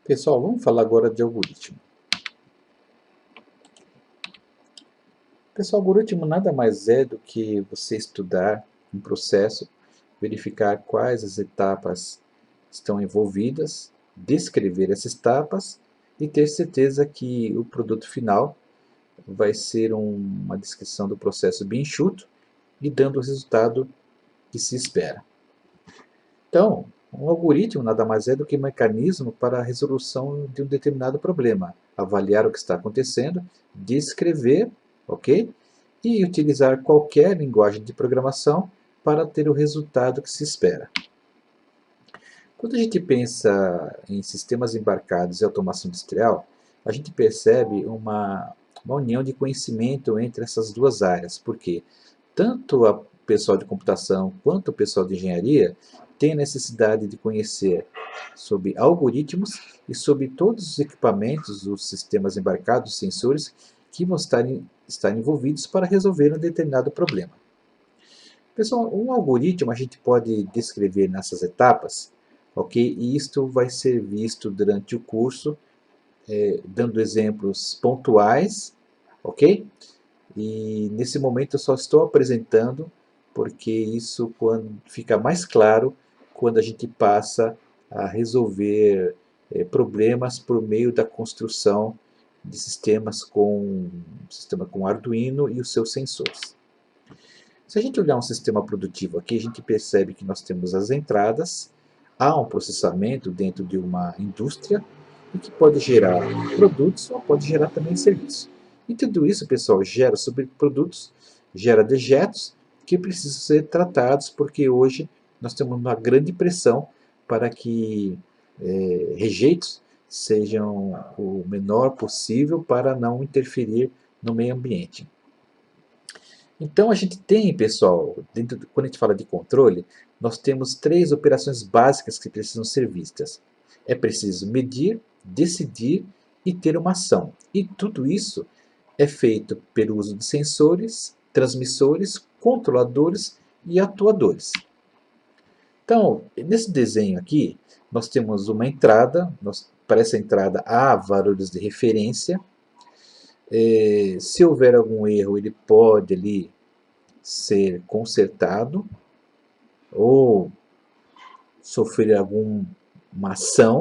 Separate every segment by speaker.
Speaker 1: Pessoal, vamos falar agora de algoritmo. Pessoal, algoritmo nada mais é do que você estudar um processo, verificar quais as etapas estão envolvidas, descrever essas etapas e ter certeza que o produto final vai ser uma descrição do processo bem enxuto e dando o resultado que se espera. Então, um algoritmo nada mais é do que um mecanismo para a resolução de um determinado problema, avaliar o que está acontecendo, descrever, ok? E utilizar qualquer linguagem de programação para ter o resultado que se espera. Quando a gente pensa em sistemas embarcados e automação industrial, a gente percebe uma união de conhecimento entre essas duas áreas, porque tanto o pessoal de computação quanto o pessoal de engenharia tem necessidade de conhecer sobre algoritmos e sobre todos os equipamentos, os sistemas embarcados, sensores, que vão estar envolvidos para resolver um determinado problema. Pessoal, um algoritmo a gente pode descrever nessas etapas, ok? E isto vai ser visto durante o curso, dando exemplos pontuais, ok? E nesse momento eu só estou apresentando porque isso fica mais claro quando a gente passa a resolver problemas por meio da construção de sistema com Arduino e os seus sensores. Se a gente olhar um sistema produtivo aqui, a gente percebe que nós temos as entradas, há um processamento dentro de uma indústria e que pode gerar produtos ou pode gerar também serviços. E tudo isso, pessoal, gera subprodutos, gera dejetos que precisam ser tratados porque hoje nós temos uma grande pressão para que rejeitos sejam o menor possível para não interferir no meio ambiente. Então a gente tem, pessoal, quando a gente fala de controle, nós temos três operações básicas que precisam ser vistas. É preciso medir, decidir e ter uma ação. E tudo isso é feito pelo uso de sensores, transmissores, controladores e atuadores. Então, nesse desenho aqui, nós temos uma entrada, para essa entrada há valores de referência. Se houver algum erro, ele pode ali ser consertado ou sofrer alguma ação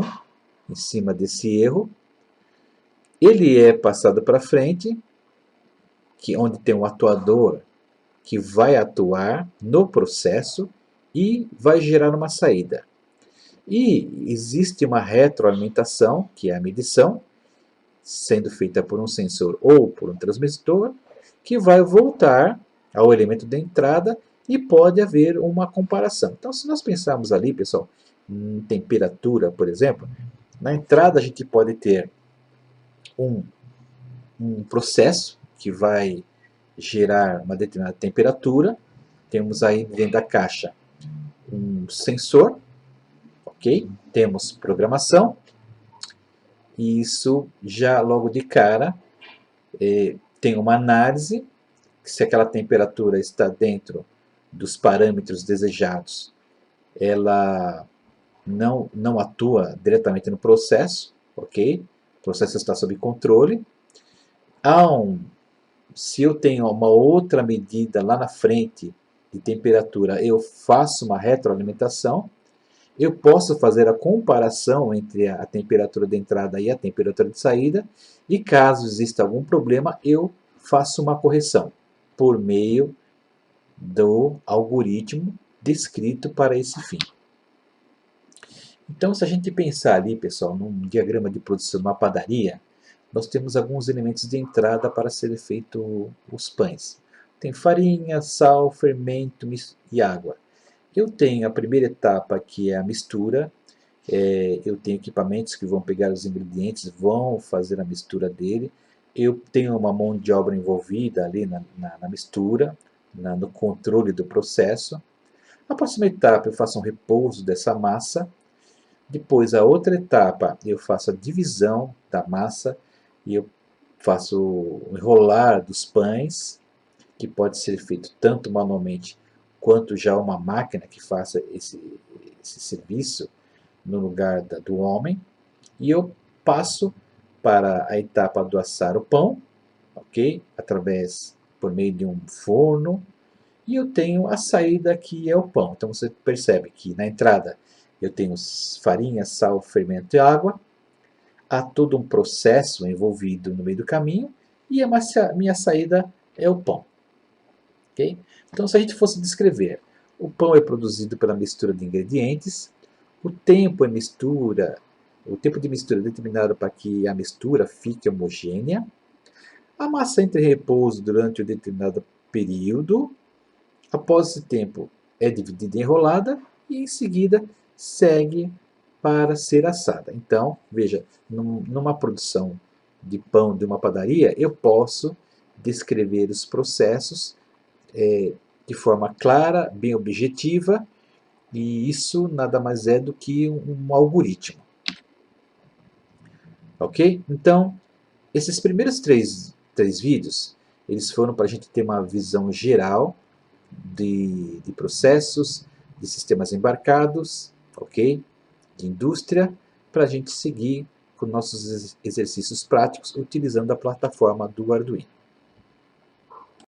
Speaker 1: em cima desse erro. Ele é passado para frente, onde tem um atuador que vai atuar no processo e vai gerar uma saída. E existe uma retroalimentação, que é a medição, sendo feita por um sensor ou por um transmissor, que vai voltar ao elemento da entrada e pode haver uma comparação. Então, se nós pensarmos ali, pessoal, em temperatura, por exemplo, na entrada a gente pode ter um, um processo que vai gerar uma determinada temperatura. Temos aí dentro da caixa um sensor, ok? Temos programação, e isso já logo de cara tem uma análise, se aquela temperatura está dentro dos parâmetros desejados, ela não atua diretamente no processo, ok? O processo está sob controle. Se eu tenho uma outra medida lá na frente de temperatura, eu faço uma retroalimentação. Eu posso fazer a comparação entre a temperatura de entrada e a temperatura de saída, e caso exista algum problema, eu faço uma correção por meio do algoritmo descrito para esse fim. Então, se a gente pensar ali, pessoal, num diagrama de produção de uma padaria, nós temos alguns elementos de entrada para serem feitos os pães. Tem farinha, sal, fermento e água. Eu tenho a primeira etapa, que é a mistura. Eu tenho equipamentos que vão pegar os ingredientes, vão fazer a mistura dele. Eu tenho uma mão de obra envolvida ali na mistura, no controle do processo. Na próxima etapa, eu faço um repouso dessa massa. Depois, a outra etapa, eu faço a divisão da massa e eu faço o enrolar dos pães, que pode ser feito tanto manualmente quanto já uma máquina que faça esse serviço no lugar do homem. E eu passo para a etapa do assar o pão, ok? Por meio de um forno. E eu tenho a saída que é o pão. Então você percebe que na entrada eu tenho farinha, sal, fermento e água. Há todo um processo envolvido no meio do caminho. E a minha saída é o pão. Okay? Então, se a gente fosse descrever, o pão é produzido pela mistura de ingredientes, o tempo de mistura é determinado para que a mistura fique homogênea, a massa entra em repouso durante um determinado período, após esse tempo é dividida e enrolada e em seguida segue para ser assada. Então, veja, numa produção de pão de uma padaria, eu posso descrever os processos de forma clara, bem objetiva, e isso nada mais é do que um algoritmo. Ok? Então, esses primeiros três vídeos, eles foram para a gente ter uma visão geral de processos, de sistemas embarcados, ok? De indústria, para a gente seguir com nossos exercícios práticos utilizando a plataforma do Arduino.